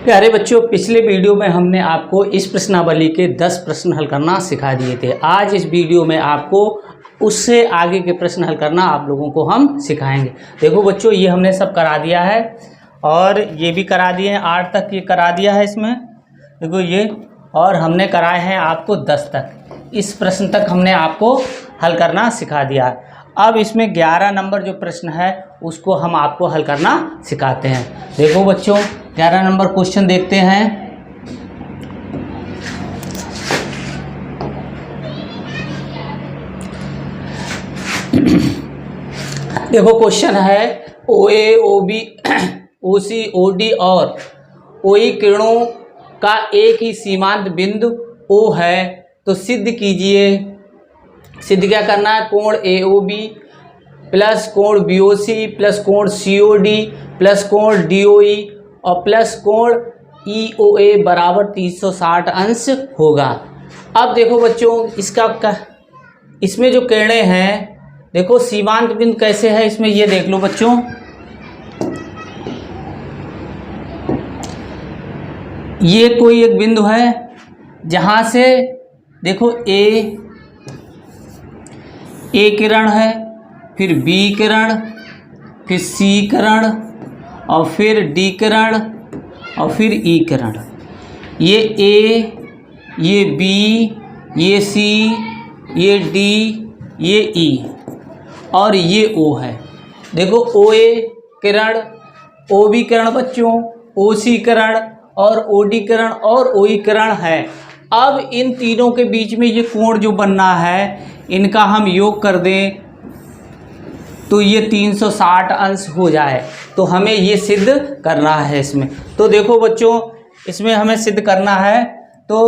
प्यारे बच्चों, पिछले वीडियो में हमने आपको इस प्रश्नावली के 10 प्रश्न हल करना सिखा दिए थे। आज इस वीडियो में आपको उससे आगे के प्रश्न हल करना आप लोगों को हम सिखाएंगे। देखो बच्चों, ये हमने सब करा दिया है और ये भी करा दिए हैं। 8 तक ये करा दिया है इसमें, देखो ये, और हमने कराए हैं आपको 10 तक। इस प्रश्न तक हमने आपको हल करना सिखा दिया है। अब इसमें 11 नंबर जो प्रश्न है उसको हम आपको हल करना सिखाते हैं। देखो बच्चों, 11 नंबर क्वेश्चन देखते हैं। देखो क्वेश्चन है, OA, OB, OC, OD और OE किरणों का एक ही सीमांत बिंदु O है, तो सिद्ध कीजिए। सिद्ध क्या करना है? कोण AOB प्लस कोण BOC प्लस कोण COD प्लस कोण DOE और प्लस कोण EOA बराबर 360 अंश होगा। अब देखो बच्चों, इसमें जो किरणें हैं, देखो सीमांत बिंदु कैसे है इसमें, ये देख लो बच्चों। ये कोई एक बिंदु है जहां से देखो ए किरण है, फिर B किरण, फिर C किरण और फिर D किरण और फिर E किरण। ये A, ये B, ये C, ये D, ये E और ये O है। देखो OA किरण, OB किरण बच्चों, OC किरण और OD किरण और OE किरण है। अब इन तीनों के बीच में ये कोण जो बनना है, इनका हम योग कर दें तो ये 360 अंश हो जाए। तो हमें ये सिद्ध करना है इसमें। तो देखो बच्चों, इसमें हमें सिद्ध करना है। तो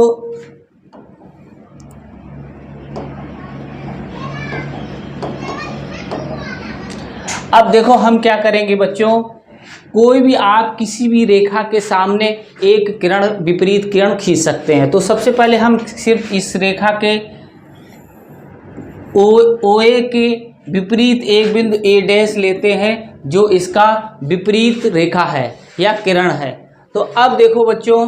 अब देखो हम क्या करेंगे बच्चों, कोई भी आप किसी भी रेखा के सामने एक किरण, विपरीत किरण खींच सकते हैं। तो सबसे पहले हम सिर्फ इस रेखा के OA के विपरीत एक बिंदु A' लेते हैं जो इसका विपरीत रेखा है या किरण है। तो अब देखो बच्चों,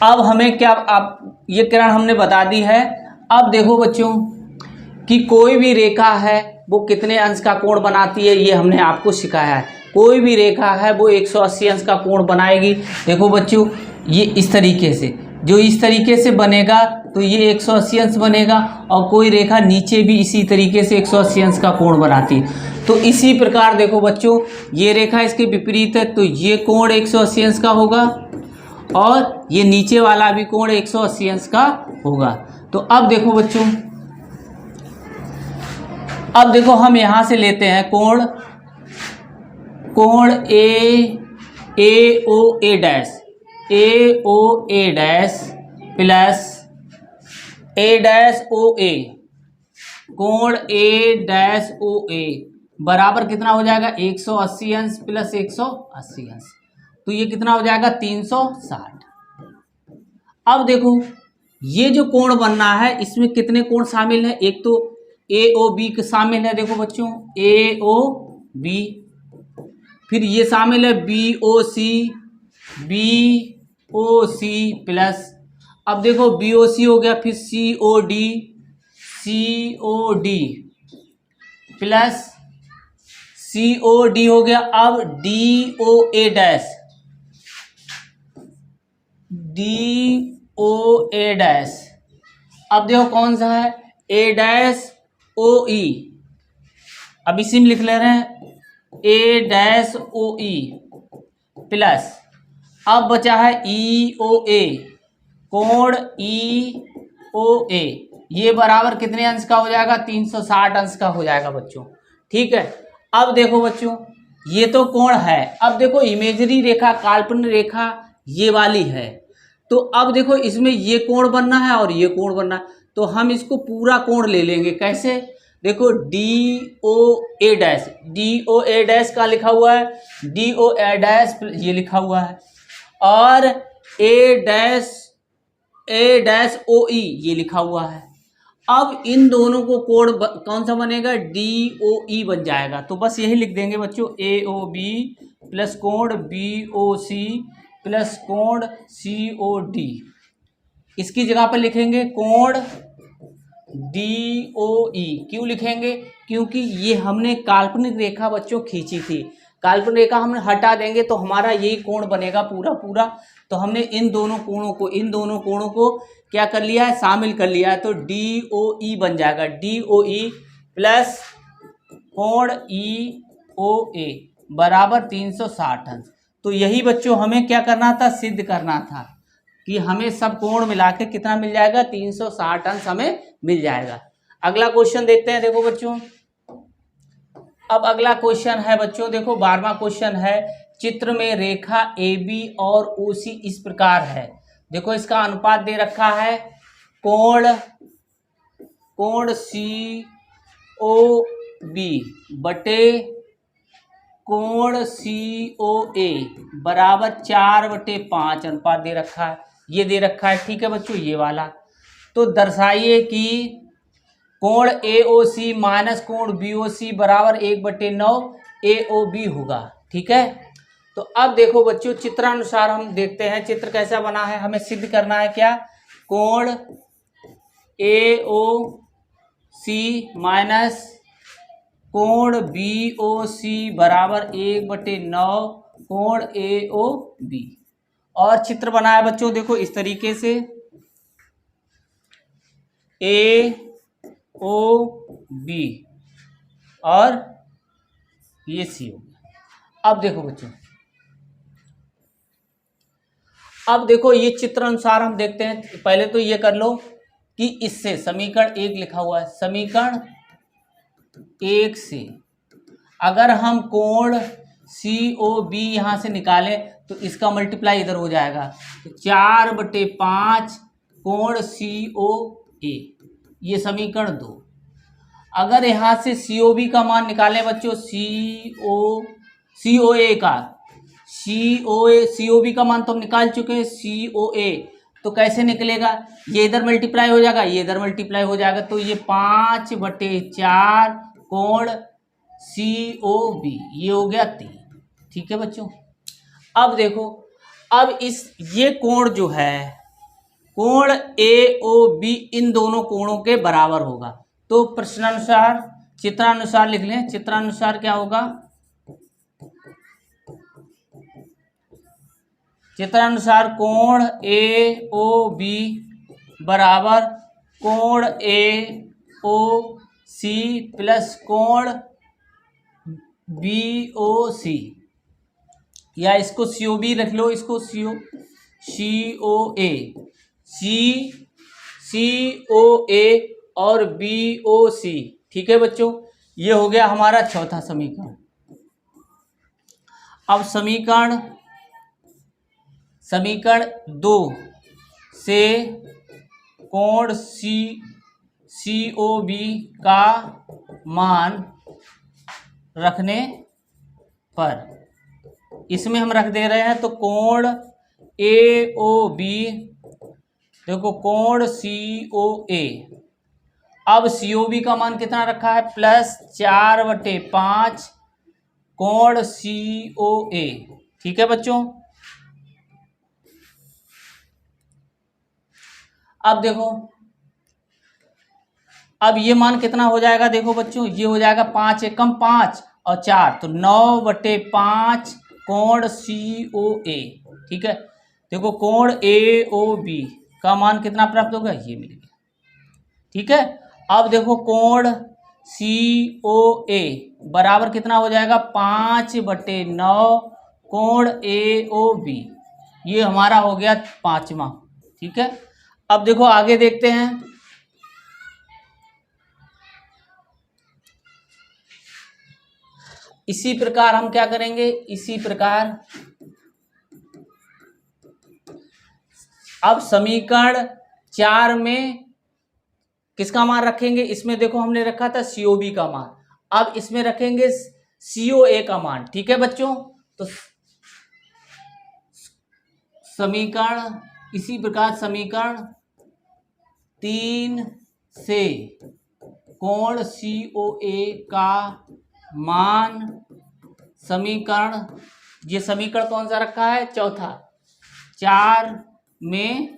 अब हमें क्या, आप ये किरण हमने बता दी है। अब देखो बच्चों कि कोई भी रेखा है वो कितने अंश का कोण बनाती है, ये हमने आपको सिखाया है। कोई भी रेखा है वो 180 अंश का कोण बनाएगी। देखो बच्चों, ये इस तरीके से, जो इस तरीके से बनेगा तो ये 180 अंश बनेगा, और कोई रेखा नीचे भी इसी तरीके से 180 अंश का कोण बनाती है। तो इसी प्रकार देखो बच्चों, ये रेखा इसके विपरीत है तो ये कोण 180 अंश का होगा और ये नीचे वाला भी कोण 180 अंश का होगा। तो अब देखो बच्चों, अब देखो हम यहाँ से लेते हैं कोण AOA प्लस AOA, कोण AOA बराबर कितना हो जाएगा? 180 अंश प्लस 180 अंश, तो ये कितना हो जाएगा? 360। अब देखो ये जो कोण बनना है, इसमें कितने कोण शामिल हैं? एक तो AOB के शामिल है, देखो बच्चों AOB, फिर ये शामिल है BOC प्लस, अब देखो BOC हो गया, फिर COD प्लस COD हो गया। अब DOA, अब देखो कौन सा है? AOE, अब इसी में लिख ले रहे हैं AOE प्लस, अब बचा है EOA, कोण EOA, ये बराबर कितने अंश का हो जाएगा? 360 अंश का हो जाएगा बच्चों। ठीक है। अब देखो बच्चों, ये तो कोण है। अब देखो इमेजरी रेखा, काल्पनिक रेखा ये वाली है। तो अब देखो इसमें ये कोण बनना है और ये कोण बनना है, तो हम इसको पूरा कोण ले लेंगे। कैसे? देखो DOA का लिखा हुआ है, DOA ये लिखा हुआ है, और AOE ये लिखा हुआ है। अब इन दोनों को कोण कौन सा बनेगा, DOE बन जाएगा। तो बस यही लिख देंगे बच्चों, AOB प्लस कोण BOC प्लस कोण COD। इसकी जगह पर लिखेंगे कोण DOE। क्यों लिखेंगे, क्योंकि ये हमने काल्पनिक रेखा बच्चों खींची थी। काल्पनिक रेखा हमने हटा देंगे तो हमारा यही कोण बनेगा पूरा पूरा। तो हमने इन दोनों कोणों को क्या कर लिया है, शामिल कर लिया है। तो DOE बन जाएगा, DOE प्लस कोण EOA बराबर 360 अंश। तो यही बच्चों हमें क्या करना था, सिद्ध करना था कि हमें सब कोण मिला के कितना मिल जाएगा, 360 अंश हमें मिल जाएगा। अगला क्वेश्चन देखते हैं। देखो बच्चों, अब अगला क्वेश्चन है बच्चों, देखो 12वां क्वेश्चन है। चित्र में रेखा AB और OC इस प्रकार है। देखो इसका अनुपात दे रखा है, कोण COB बटे कोण COA बराबर 4/5 अनुपात दे रखा है। ये दे रखा है, ठीक है बच्चों, ये वाला। तो दर्शाइए कि कोण AOC माइनस कोण BOC बराबर 1/9 AOB होगा, ठीक है। तो अब देखो बच्चों, चित्रानुसार हम देखते हैं चित्र कैसा बना है। हमें सिद्ध करना है क्या, कोण AOC माइनस कोण BOC बराबर 1/9 कोण AOB। और चित्र बना है बच्चों, देखो इस तरीके से AOB और ये C हो गया। अब देखो बच्चों, अब देखो ये चित्र अनुसार हम देखते हैं। पहले तो ये कर लो कि इससे समीकरण 1 लिखा हुआ है, समीकरण 1 से अगर हम कोण COB यहाँ से निकालें तो इसका मल्टीप्लाई इधर हो जाएगा। तो 4/5 कोण COA, ये समीकरण 2। अगर यहाँ से COB का मान निकालें बच्चों, COA का COB का मान तो हम निकाल चुके हैं, COA तो कैसे निकलेगा, ये इधर मल्टीप्लाई हो जाएगा, ये इधर मल्टीप्लाई हो जाएगा। तो ये 5/4 कोण COB ये हो गया 3, ठीक है बच्चों। अब देखो, अब ये कोण जो है, कोण AOB इन दोनों कोणों के बराबर होगा। तो प्रश्नानुसार चित्रानुसार लिख लें। चित्रानुसार क्या होगा, चित्रानुसार कोण AOB बराबर कोण AOC प्लस कोण BOC, या इसको COB रख लो, इसको COA COA और BOC, ठीक है बच्चों। ये हो गया हमारा चौथा समीकरण। अब समीकरण 2 से कोण COB का मान रखने पर इसमें हम रख दे रहे हैं। तो कोण AOB, देखो कोण COA, अब COB का मान कितना रखा है, प्लस 4/5 कोण COA, ठीक है बच्चों। अब देखो, अब ये मान कितना हो जाएगा, देखो बच्चों, ये हो जाएगा 5 एकम 5 और 4, तो 9/5 कोण COA, ठीक है। देखो कोण AOB का मान कितना प्राप्त होगा, ये मिल गया, ठीक है। अब देखो कोण COA बराबर कितना हो जाएगा, 5/9 कोण AOB, ये हमारा हो गया 5वां, ठीक है। अब देखो आगे देखते हैं। इसी प्रकार हम क्या करेंगे, इसी प्रकार अब समीकरण 4 में किसका मान रखेंगे, इसमें देखो हमने रखा था COB का मान, अब इसमें रखेंगे COA का मान, ठीक है बच्चों। तो समीकरण, इसी प्रकार समीकरण 3 से कोण COA का मान समीकरण, ये समीकरण कौन सा रखा है, चौथा, 4 में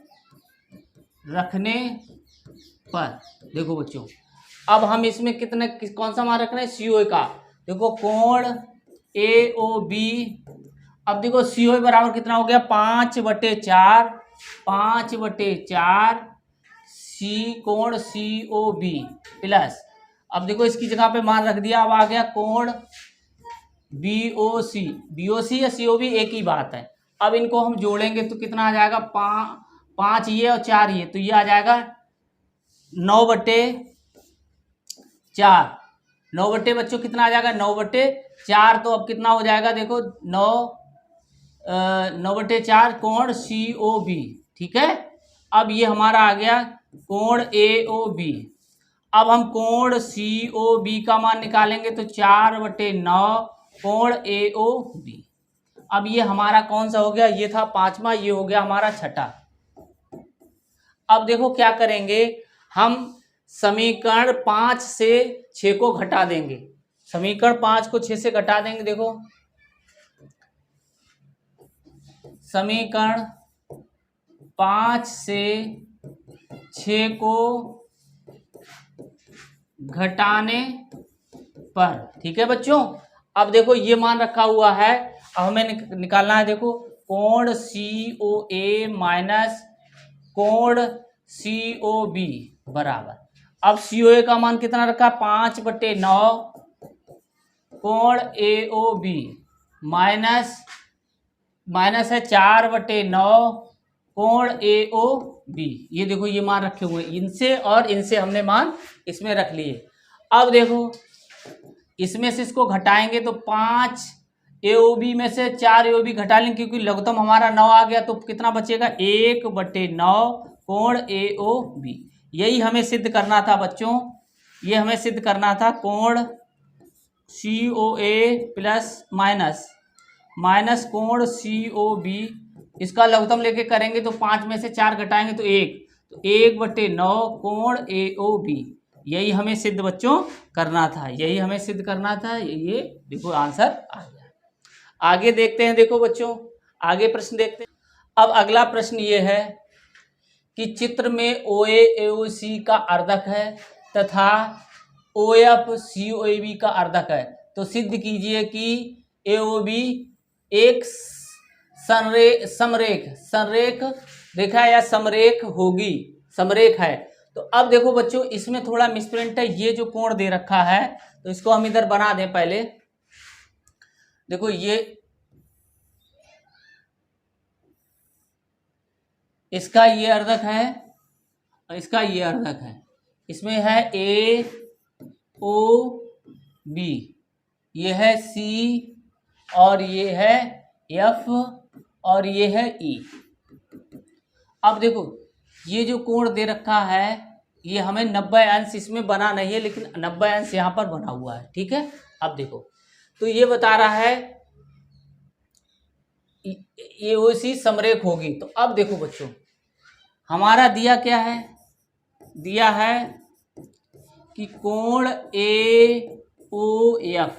रखने पर। देखो बच्चों, अब हम इसमें कितने कौन सा मान रख रहे हैं, COA का। देखो कोण AOB, अब देखो COA बराबर कितना हो गया, 5/4, 5/4 कोण COB प्लस, अब देखो इसकी जगह पे मान रख दिया, अब आ गया कोण BOC। BOC या COB एक ही बात है। अब इनको हम जोड़ेंगे तो कितना आ जाएगा, 5 ये और 4 ये, तो ये आ जाएगा 9/4। 9 बच्चों कितना आ जाएगा, 9/4। तो अब कितना हो जाएगा, देखो 9/4 कोण COB, ठीक है। अब ये हमारा आ गया कोण AOB। अब हम कोण COB का मान निकालेंगे तो 4/9 कोण AOB। अब ये हमारा कौन सा हो गया, ये था 5वां, ये हो गया हमारा 6ठा। अब देखो क्या करेंगे, हम समीकरण 5 से 6 को घटा देंगे। समीकरण 5 को 6 से घटा देंगे। देखो समीकरण 5 से 6 को घटाने पर, ठीक है बच्चों। अब देखो ये मान रखा हुआ है, अब हमें निकालना है। देखो कोण COA माइनस कोण COB बराबर, अब COA का मान कितना रखा, 5/9 कोण AOB माइनस है 4/9 कोण AOB। ये देखो ये मान रखे हुए, इनसे और इनसे हमने मान इसमें रख लिए। अब देखो इसमें से इसको घटाएंगे तो 5 AOB में से 4 AOB घटा लेंगे, क्योंकि लघुत्तम हमारा 9 आ गया, तो कितना बचेगा, 1/9 कोण AOB। यही हमें सिद्ध करना था बच्चों, ये हमें सिद्ध करना था, कोण COA प्लस माइनस कोण COB, इसका लघुत्तम लेके करेंगे तो 5 में से 4 घटाएंगे तो 1, तो 1/9 कोण AOB। यही हमें सिद्ध बच्चों करना था, यही हमें सिद्ध करना था। ये देखो आंसर आ गया। आगे देखते हैं, देखो बच्चों आगे प्रश्न देखते हैं। अब अगला प्रश्न ये है कि चित्र में OA AOC का अर्धक है तथा OF COAB का अर्धक है, तो सिद्ध कीजिए कि AOB एक समरेख रेखा या समरेख होगी, समरेख है। तो अब देखो बच्चों इसमें थोड़ा मिसप्रिंट है, ये जो कोण दे रखा है तो इसको हम इधर बना दें पहले। देखो ये इसका ये अर्धक है और इसका ये अर्धक है, इसमें है AOB, ये है C और ये है F और ये है E। अब देखो ये जो कोण दे रखा है ये हमें 90 अंश इसमें बना नहीं है, लेकिन 90 अंश यहाँ पर बना हुआ है, ठीक है। अब देखो तो ये बता रहा है AOC समरेख होगी। तो अब देखो बच्चों हमारा दिया क्या है, दिया है कि कोण AOF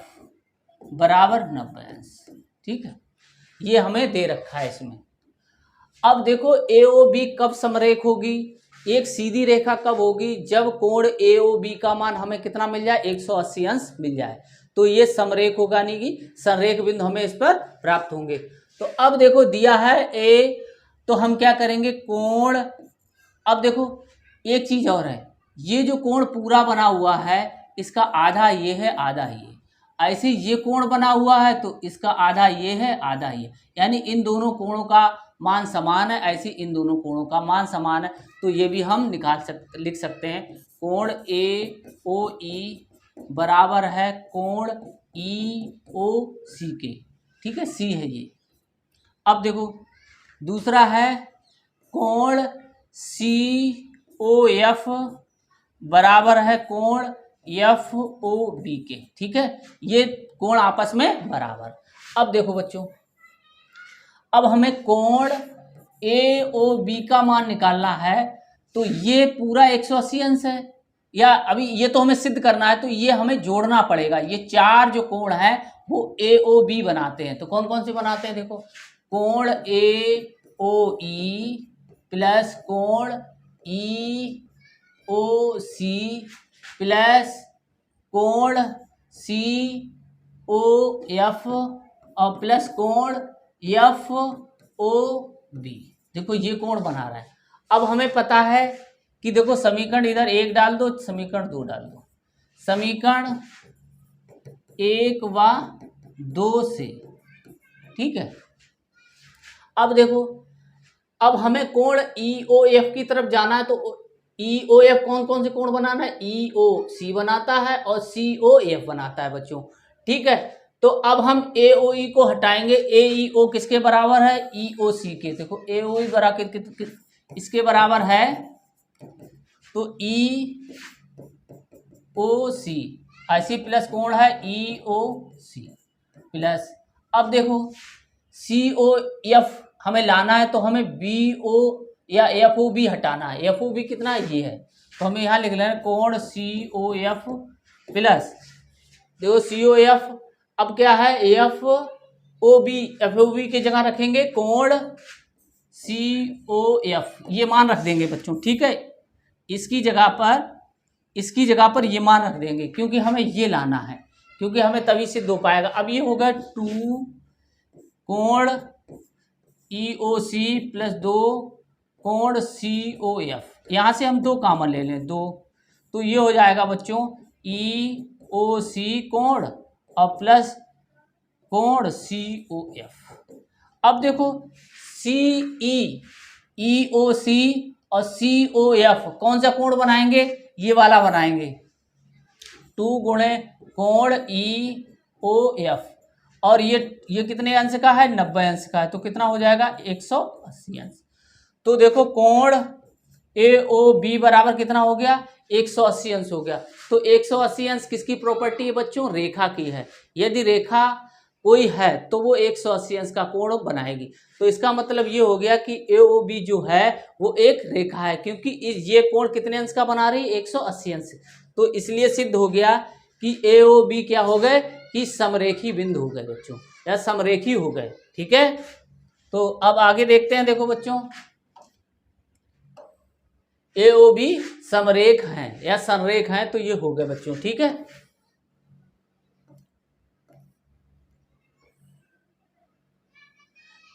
बराबर 90 अंश, ठीक है, ये हमें दे रखा है इसमें। अब देखो AOB कब समरेख होगी, एक सीधी रेखा कब होगी, जब कोण AOB का मान हमें कितना मिल जाए, 180 अंश मिल जाए, तो ये समरेख होगा, नहीं कि संरेख बिंदु हमें इस पर प्राप्त होंगे। तो अब देखो दिया है A, तो हम क्या करेंगे, कोण, अब देखो एक चीज और है, ये जो कोण पूरा बना हुआ है इसका आधा ये है आधा ये, ऐसे ये कोण बना हुआ है तो इसका आधा ये है आधा ये, यानी इन दोनों कोणों का मान समान है, ऐसे इन दोनों कोणों का मान समान है। तो ये भी हम लिख सकते हैं, कोण AOE बराबर है कोण EOC के, ठीक है, C है ये। अब देखो दूसरा है कोण COF बराबर है कोण FOB के, ठीक है, ये कोण आपस में बराबर। अब देखो बच्चों अब हमें कोण AOB का मान निकालना है, तो ये पूरा 180 अंश है, या अभी ये तो हमें सिद्ध करना है, तो ये हमें जोड़ना पड़ेगा। ये चार जो कोण हैं वो AOB बनाते हैं। तो कौन कौन से बनाते हैं, देखो, कोण AOE प्लस कोण EOC प्लस कोण COF और प्लस कोण FOB। देखो ये कोण बना रहा है। अब हमें पता है कि देखो समीकरण इधर 1 डाल दो, समीकरण 2 डाल दो, समीकरण 1 व 2 से, ठीक है। अब देखो, अब हमें कोण EOF की तरफ जाना है, तो EOF कौन कौन से कोण बनाना है, EOC बनाता है और COF बनाता है बच्चों, ठीक है। तो अब हम AOE को हटाएंगे, AEO किसके बराबर है, EOC के। देखो AOE बराबर इसके बराबर है, तो EOC ऐसी प्लस कोण है EOC प्लस, अब देखो COF हमें लाना है, तो हमें BO या FOB हटाना है। FOB कितना है, ये है, तो हमें यहाँ लिख लेना कोण COF प्लस, देखो COF अब क्या है FOB की जगह रखेंगे कोण COF, ये मान रख देंगे बच्चों, ठीक है। इसकी जगह पर ये मान रख देंगे, क्योंकि हमें ये लाना है, क्योंकि हमें तभी सिद्ध हो पाएगा। अब ये होगा 2 कोण EOC प्लस 2 कोण COF, यहाँ से हम 2 कॉमन ले लें, 2, तो ये हो जाएगा बच्चों EOC कोण और प्लस कोण COF। अब देखो EOC और COF कौन सा कोण बनाएंगे, ये वाला बनाएंगे, 2 गुणे कोण EOF, और ये कितने अंश का है, 90 अंश का है, तो कितना हो जाएगा 180 अंश। तो देखो कोण AOB बराबर कितना हो गया, 180 अंश हो गया। तो 180 अंश किसकी प्रॉपर्टी है बच्चों, रेखा की है। यदि रेखा कोई है तो वो 180 अंश का कोण बनाएगी। तो इसका मतलब ये हो गया कि AOB जो है वो एक रेखा है, क्योंकि ये कोण कितने अंश का बना रही है, 180 अंश। तो इसलिए सिद्ध हो गया कि AOB क्या हो गए, कि समरेखी बिंदु हो गए बच्चों, या समरेखी हो गए, ठीक है। तो अब आगे देखते हैं, देखो बच्चों AOB समरेख हैं या संरेख हैं, तो ये हो गए बच्चों, ठीक है।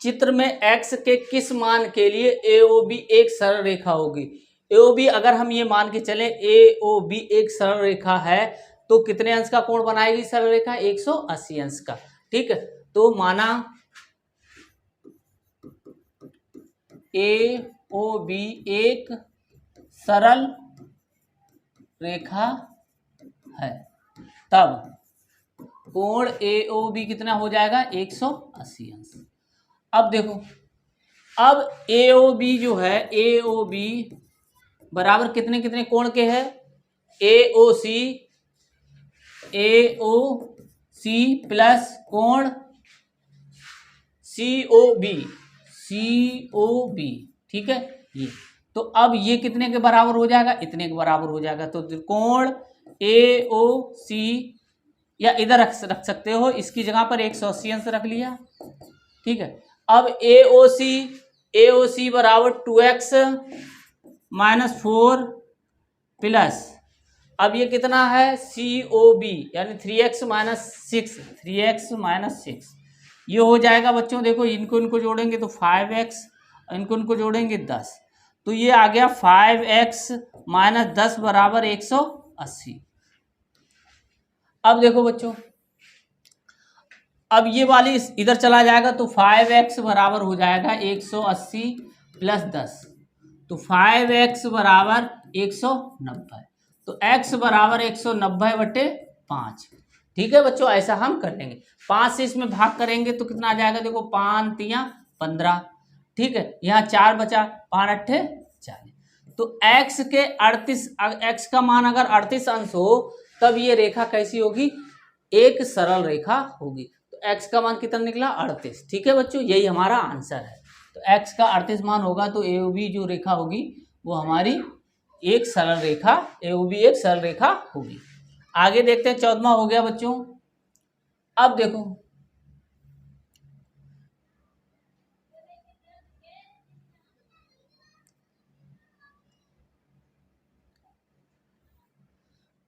चित्र में x के किस मान के लिए AOB एक सरल रेखा होगी। AOB अगर हम ये मान के चलें AOB एक सरल रेखा है, तो कितने अंश का कोण बनाएगी सरल रेखा, 180 अंश का, ठीक है। तो माना AOB एक सरल रेखा है, तब कोण AOB कितना हो जाएगा, 180 अंश। अब देखो, अब AOB जो है, AOB बराबर कितने कितने कोण के है, AOC प्लस कोण COB, ठीक है। ये तो अब ये कितने के बराबर हो जाएगा, इतने के बराबर हो जाएगा। तो कोण AOC या इधर रख सकते हो, इसकी जगह पर 180 अंश रख लिया, ठीक है। अब AOC बराबर 2x माइनस 4 प्लस, अब ये कितना है COB यानी 3x माइनस 6, ये हो जाएगा बच्चों। देखो इनको जोड़ेंगे तो 5x, इनको जोड़ेंगे 10, तो ये आ गया 5x माइनस 10 बराबर 180। अब देखो बच्चों, अब ये वाली इधर चला जाएगा, तो 5x बराबर हो जाएगा 180 प्लस 10, तो 5x बराबर 190, तो x बराबर 190/5, ठीक है बच्चों। ऐसा हम कर लेंगे, 5 से इसमें भाग करेंगे तो कितना आ जाएगा, देखो 5 तियां 15, ठीक है। यहाँ 4 बचा, 5 अट्ठे 40, तो x के 38, x का मान अगर 38 अंश हो, तब ये रेखा कैसी होगी, एक सरल रेखा होगी। तो x का मान कितना निकला, 38, ठीक है बच्चों, यही हमारा आंसर है। तो x का 38 मान होगा, तो AOB जो रेखा होगी वो हमारी एक सरल रेखा, वो भी एक सरल रेखा होगी। आगे देखते हैं, 14वां हो गया बच्चों। अब देखो,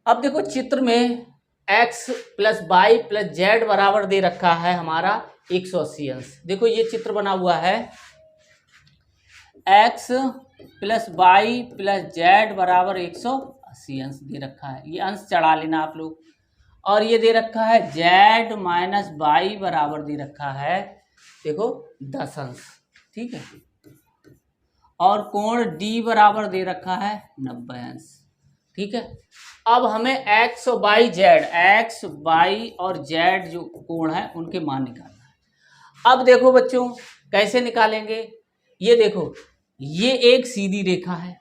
अब देखो चित्र में x plus Y plus Z बराबर दे रखा है हमारा 180 अंश। देखो ये चित्र बना हुआ है, x plus Y plus Z बराबर 180 अंश दे रखा है। ये अंश चढ़ा लेना आप लोग। और ये दे रखा है z माइनस वाई बराबर दे रखा है, देखो 10 अंश, ठीक है। और कोण d बराबर दे रखा है 90 अंश, ठीक है। अब हमें x Y Z, x Y और जेड जो कोण है उनके मान निकालना है। अब देखो बच्चों कैसे निकालेंगे, ये देखो ये एक सीधी रेखा है,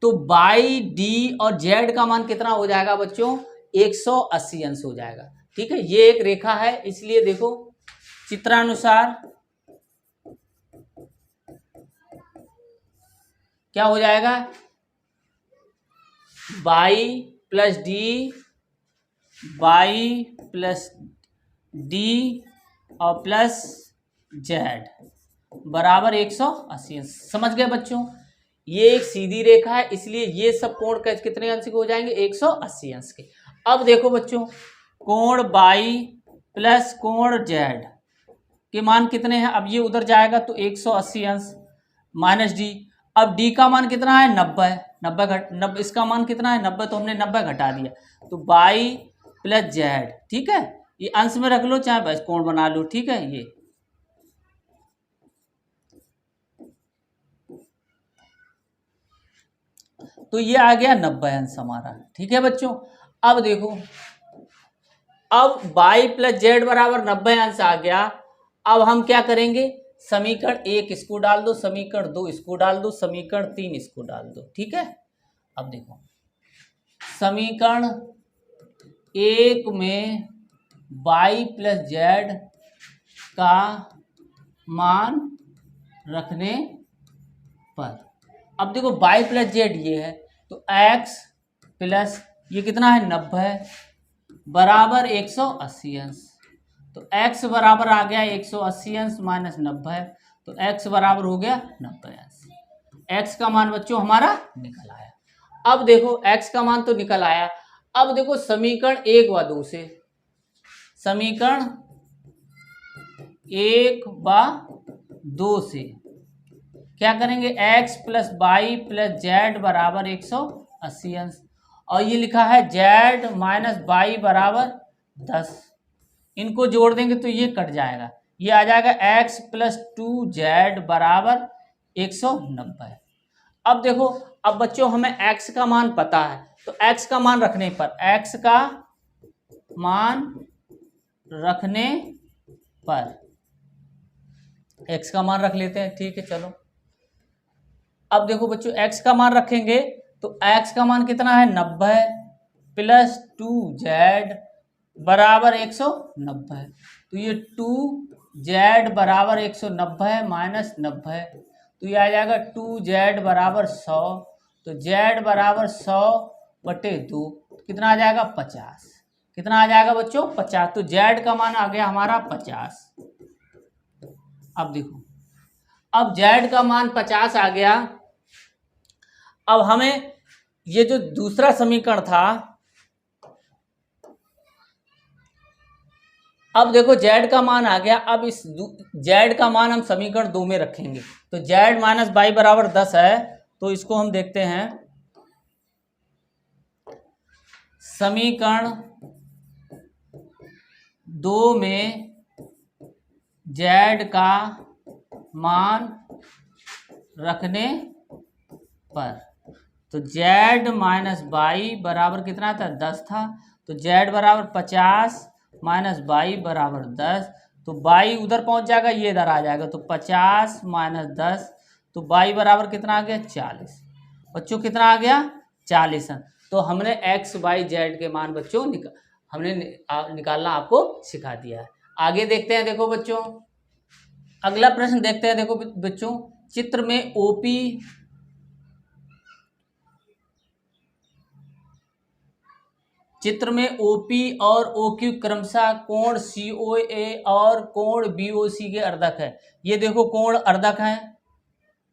तो बाई डी और जेड का मान कितना हो जाएगा बच्चों, 180 अंश हो जाएगा, ठीक है। ये एक रेखा है, इसलिए देखो चित्रानुसार क्या हो जाएगा, by plus D, by plus D और प्लस जेड बराबर 180 अंश। समझ गए बच्चों, ये एक सीधी रेखा है, इसलिए ये सब कोण कितने अंश के हो जाएंगे, 180 अंश के। अब देखो बच्चों, कोण बाई प्लस कोण जेड के मान कितने हैं, अब ये उधर जाएगा तो 180 अंश माइनस डी। अब डी का मान कितना है, 90 है, 90 इसका मान कितना है 90, तो हमने 90 घटा दिया, तो बाई प्लस जेड, ठीक है। ये अंश में रख लो चाहे बस कोण बना लो, ठीक है। ये तो ये आ गया 90 अंश हमारा, ठीक है बच्चों। अब देखो, अब बाई प्लस जेड बराबर 90 अंश आ गया। अब हम क्या करेंगे, समीकरण 1 इसको डाल दो, समीकरण 2 इसको डाल दो, समीकरण 3 इसको डाल दो, ठीक है। अब देखो समीकरण 1 में बाई प्लस जेड का मान रखने पर, अब देखो बाई प्लस जेड ये है, तो x प्लस ये कितना है 90 बराबर 180 अंश, तो x बराबर आ गया 180 अंश माइनस 90, तो x बराबर हो गया 90 अंश। x का मान बच्चों हमारा निकल आया। अब देखो x का मान तो निकल आया। अब देखो समीकरण 1 व 2 से, समीकरण 1 व 2 से क्या करेंगे, x plus Y plus Z बराबर 180 अंश, और ये लिखा है z माइनस वाई बराबर 10, इनको जोड़ देंगे तो ये कट जाएगा, ये आ जाएगा x प्लस 2z बराबर 190। अब देखो, अब बच्चों हमें x का मान पता है, तो x का मान रखने पर, x का मान रखने पर, x का मान रख लेते हैं, ठीक है चलो। अब देखो बच्चों x का मान रखेंगे तो x का मान कितना है 90 प्लस 2z बराबर 190, तो ये 2z बराबर 190 माइनस 90, तो ये आ जाएगा 2z बराबर 100, तो z बराबर 100/2 कितना आ जाएगा 50, कितना आ जाएगा बच्चों 50, तो z का मान आ गया हमारा 50। अब देखो, अब z का मान 50 आ गया। अब हमें ये जो दूसरा समीकरण था, अब देखो z का मान आ गया, अब इस z का मान हम समीकरण 2 में रखेंगे, तो z माइनस बाई बराबर 10 है, तो इसको हम देखते हैं, समीकरण 2 में z का मान रखने पर, तो z माइनस बाई बराबर कितना था 10 था, तो z बराबर 50 माइनस बाई बराबर 10, तो बाई उधर पहुंच जाएगा, ये इधर आ जाएगा, तो 50 माइनस 10, तो बाई बराबर कितना आ गया 40। बच्चों कितना आ गया 40। तो हमने x y z के मान बच्चों हमने निकालना आपको सिखा दिया है। आगे देखते हैं, देखो बच्चों अगला प्रश्न देखते हैं। देखो बच्चों चित्र में OP चित्र में OP और OQ क्रमशः कोण COA और कोण BOC के अर्धक है। ये देखो कोण अर्धक है,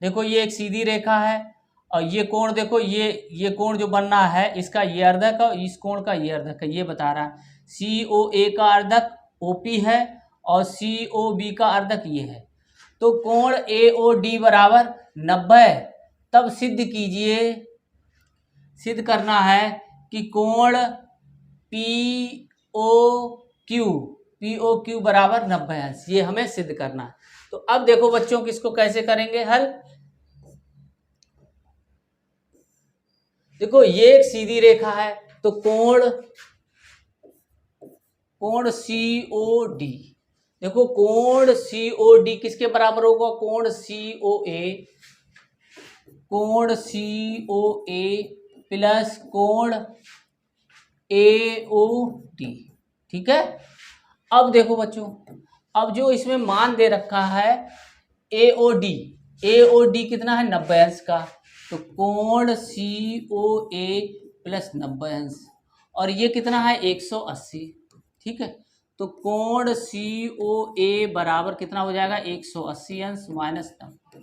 देखो ये एक सीधी रेखा है और ये कोण देखो ये कोण जो बनना है इसका ये अर्धक है और इस कोण का ये अर्धक है, ये बता रहा है। COA का अर्धक OP है और COB का अर्धक ये है। तो कोण AOD बराबर 90। तब सिद्ध कीजिए, सिद्ध करना है कि कोण POQ बराबर 90 अंश, ये हमें सिद्ध करना है। तो अब देखो बच्चों किसको कैसे करेंगे हल। देखो ये एक सीधी रेखा है तो कोण COD, देखो कोण COD किसके बराबर होगा, कोण COA प्लस कोण AOD, ठीक है। अब देखो बच्चों, अब जो इसमें मान दे रखा है AOD कितना है 90 अंश का, तो कोण COA प्लस 90 अंश और ये कितना है 180, ठीक है। तो कोण COA बराबर कितना हो जाएगा 180 अंश माइनस 90,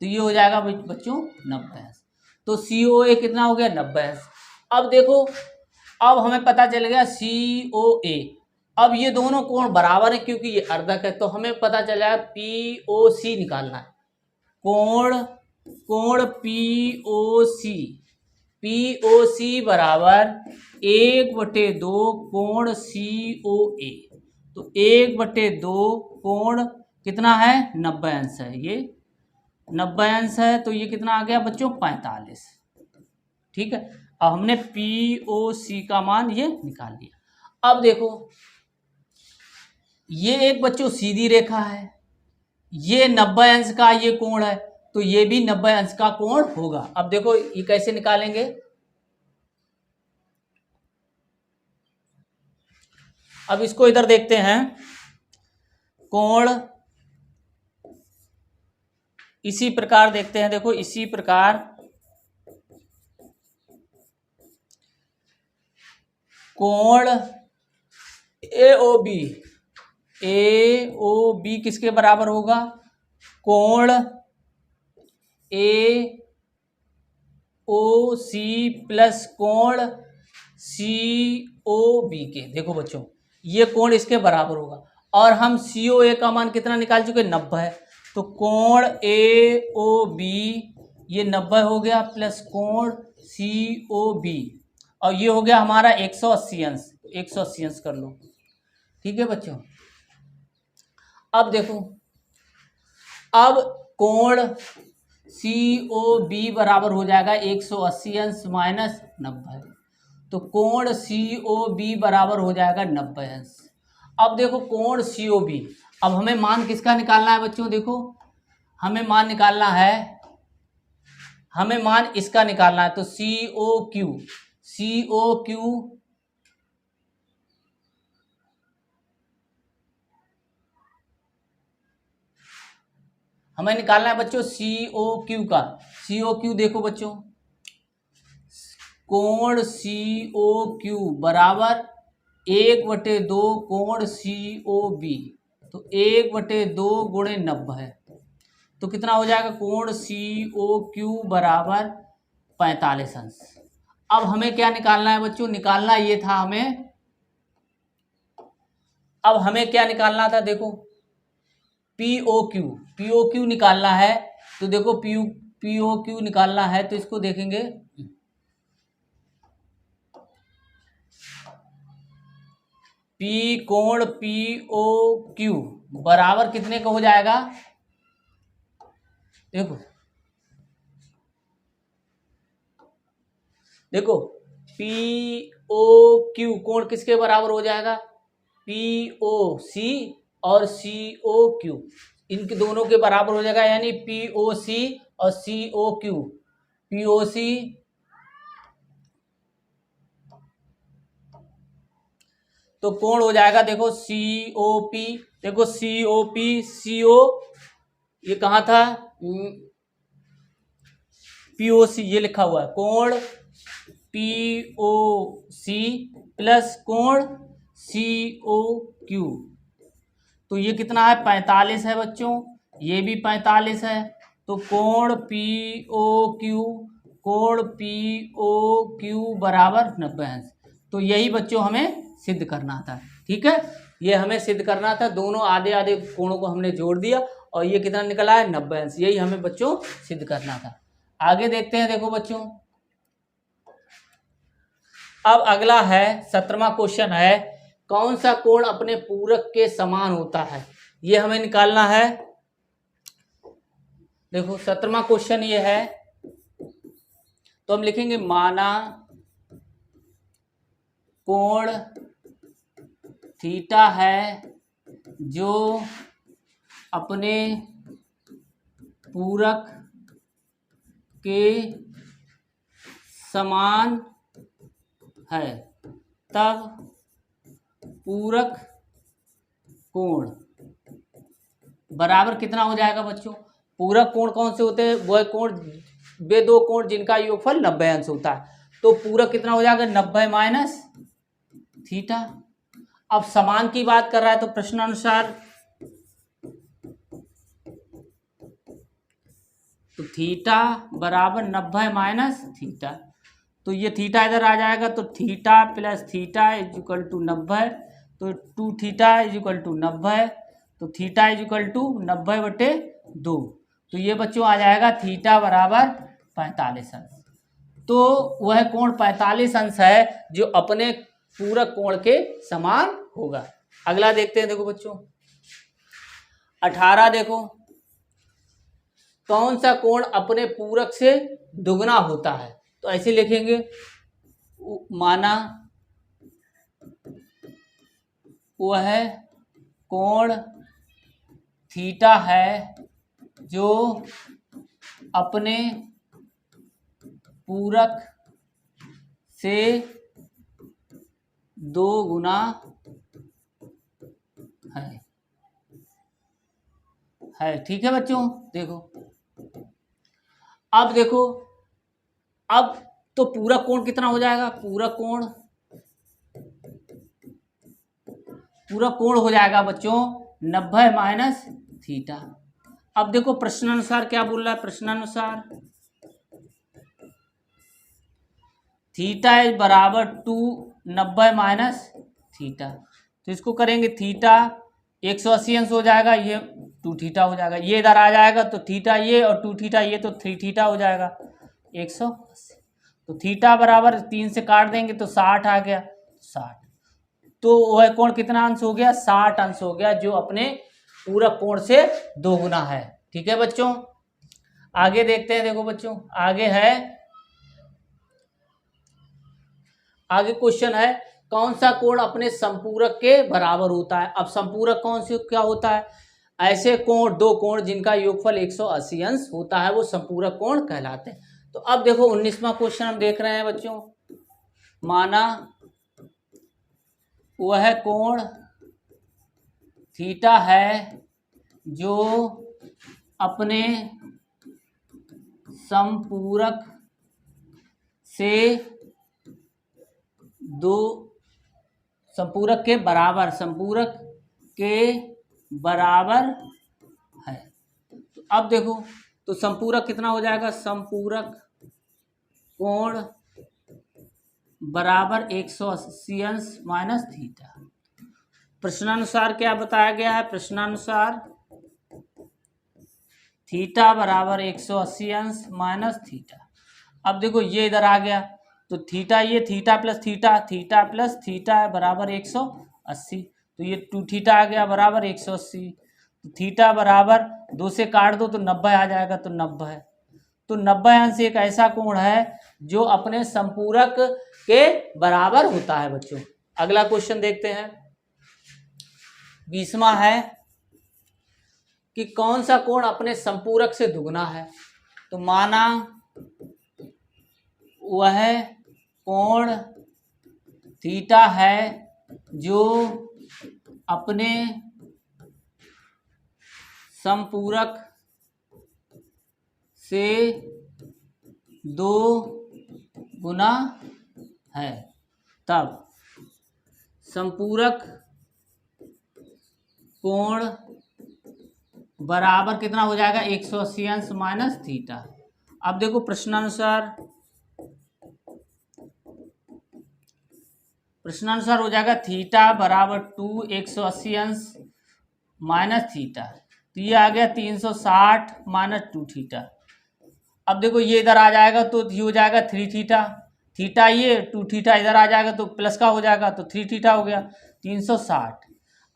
तो ये हो जाएगा बच्चों 90 अंश। तो COA कितना हो गया 90 अंश। अब देखो, अब हमें पता चल गया COA, अब ये दोनों कोण बराबर है क्योंकि ये अर्धक है, तो हमें पता चला POC निकालना है। कोण POC बराबर 1/2 कोण COA, तो 1/2 कोण कितना है 90 अंश है, ये 90 अंश है, तो ये कितना आ गया बच्चों 45, ठीक है। अब हमने POC का मान ये निकाल लिया। अब देखो ये एक बच्चों सीधी रेखा है, ये 90 अंश का ये कोण है, तो ये भी 90 अंश का कोण होगा। अब देखो ये कैसे निकालेंगे, अब इसको इधर देखते हैं। कोण इसी प्रकार देखते हैं, देखो इसी प्रकार कोण AOB किसके बराबर होगा, कोण AOC प्लस कोण COB के। देखो बच्चों ये कोण इसके बराबर होगा और हम COA का मान कितना निकाल चुके 90 है, तो कोण AOB ये 90 हो गया प्लस कोण COB और ये हो गया हमारा 180 अंश, 180 अंश कर लो, ठीक है बच्चों। अब देखो, अब कोण COB बराबर हो जाएगा 180 अंश माइनस 90, तो कोण COB बराबर हो जाएगा 90 अंश। अब देखो कोण COB, अब हमें मान किसका निकालना है बच्चों, देखो हमें मान निकालना है, हमें मान इसका निकालना है, तो COQ हमें निकालना है बच्चों COQ का। COQ देखो बच्चों, कोण COQ बराबर 1/2 कोण COB, तो 1/2 गुणे 90 है, तो कितना हो जाएगा कोण COQ बराबर 45 अंश। अब हमें क्या निकालना है बच्चों, निकालना ये था हमें, अब हमें क्या निकालना था, देखो POQ निकालना है, तो देखो POQ निकालना है तो इसको देखेंगे, कोण POQ बराबर कितने का हो जाएगा, देखो POQ कोण किसके बराबर हो जाएगा, POC और COQ, इनके दोनों के बराबर हो जाएगा, यानी POC और COQ, POC तो कोण हो जाएगा, देखो COP, देखो CO ये कहाँ था, POC ये लिखा हुआ है, कोण POC प्लस कोण COQ। तो ये कितना है 45 है बच्चों, ये भी 45 है। तो कोण POQ बराबर 90 अंश। तो यही बच्चों हमें सिद्ध करना था। ठीक है, ये हमें सिद्ध करना था। दोनों आधे आधे कोणों को हमने जोड़ दिया और ये कितना निकला है 90 अंश। यही हमें बच्चों सिद्ध करना था। आगे देखते हैं। देखो बच्चों, अब अगला है 17वां क्वेश्चन है, कौन सा कोण अपने पूरक के समान होता है, ये हमें निकालना है। देखो 17वां क्वेश्चन ये है, तो हम लिखेंगे माना कोण थीटा है जो अपने पूरक के समान है, तब पूरक कोण बराबर कितना हो जाएगा बच्चों। पूरक कोण कौन से होते हैं, वह कोण, वे दो कोण जिनका योगफल 90 अंश होता है। तो पूरक कितना हो जाएगा 90 माइनस थीटा। अब समान की बात कर रहा है तो प्रश्नानुसार तो थीटा बराबर 90 माइनस थीटा। तो ये थीटा इधर आ जाएगा, तो theta plus theta is equal to 90। तो 2 थीटा इज इक्वल टू 90। तो थीटा इज इक्वल टू 90/2। तो ये बच्चों आ जाएगा थीटा बराबर 45 अंश। तो वह कोण 45 अंश है जो अपने पूरक कोण के समान होगा। अगला देखते हैं। देखो बच्चों 18, देखो कौन सा कोण अपने पूरक से दुगना होता है। तो ऐसे लिखेंगे, माना वह कोण थीटा है जो अपने पूरक से 2 गुना है। ठीक है बच्चों, देखो अब देखो, अब तो पूरक कोण कितना हो जाएगा, पूरक कोण हो जाएगा बच्चों 90 माइनस थीटा। अब देखो प्रश्नानुसार क्या बोल रहा है, प्रश्नानुसार थीटा इज बराबर 2 90 माइनस थीटा। तो इसको करेंगे, थीटा 180 अंश हो जाएगा, ये 2 थीटा हो जाएगा, ये इधर आ जाएगा तो थीटा ये और 2 थीटा ये, तो 3 थीटा हो जाएगा 180। तो थीटा बराबर 3 से काट देंगे तो 60 आ गया, 60। तो वह कोण कितना अंश हो गया, 60 अंश हो गया, जो अपने पूरक कोण से 2 गुना है। ठीक है बच्चों, आगे देखते हैं। देखो बच्चों आगे है, आगे क्वेश्चन है, कौन सा कोण अपने संपूरक के बराबर होता है। अब संपूरक कौन से क्या होता है, ऐसे कोण, दो कोण जिनका योगफल 180 अंश होता है, वो संपूरक कोण कहलाते हैं। तो अब देखो 19वां क्वेश्चन हम देख रहे हैं बच्चों, माना वह कोण थीटा है जो अपने संपूरक से 2 संपूरक के बराबर, संपूरक के बराबर है। तो अब देखो, तो संपूरक कितना हो जाएगा, संपूरक कोण बराबर 180 अंश माइनस थीटा। प्रश्नानुसार क्या बताया गया है, प्रश्नानुसार थीटा बराबर 180 अंश माइनस थीटा। अब देखो ये इधर आ गया, तो थीटा, ये theta plus theta, theta plus theta है बराबर 180। तो ये 2 थीटा आ गया बराबर 180। तो थीटा बराबर 2 से काट दो तो 90 आ जाएगा, तो 90 है। तो 90 अंश एक ऐसा कोण है जो अपने संपूरक के बराबर होता है बच्चों। अगला क्वेश्चन देखते हैं, 20वां है कि कौन सा कोण अपने संपूरक से दुगना है। तो माना वह कोण थीटा है जो अपने संपूरक से 2 गुना है तब संपूरक कोण बराबर कितना हो जाएगा 180 अंश माइनस थीटा। अब देखो प्रश्नानुसार हो जाएगा थीटा बराबर 2 180 अंश माइनस थीटा, तो ये आ गया 360 माइनस 2 थीटा। अब देखो ये इधर आ जाएगा तो ये हो जाएगा 3 थीटा, थीटा ये 2 थीटा इधर आ जाएगा तो प्लस का हो जाएगा तो 3 थीटा हो गया 360।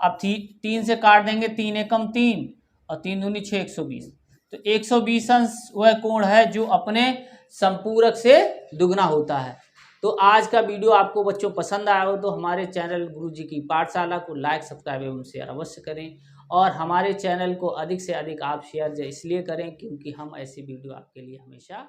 अब 3 से काट देंगे, 3 एकम 3 और 3 दूनी 6 120, तो 120 अंश वह कोण है जो अपने संपूरक से दुगना होता है। तो आज का वीडियो आपको बच्चों पसंद आया हो तो हमारे चैनल गुरुजी की पाठशाला को लाइक सब्सक्राइब एवं शेयर अवश्य करें, और हमारे चैनल को अधिक से अधिक आप शेयर इसलिए करें क्योंकि हम ऐसी वीडियो आपके लिए हमेशा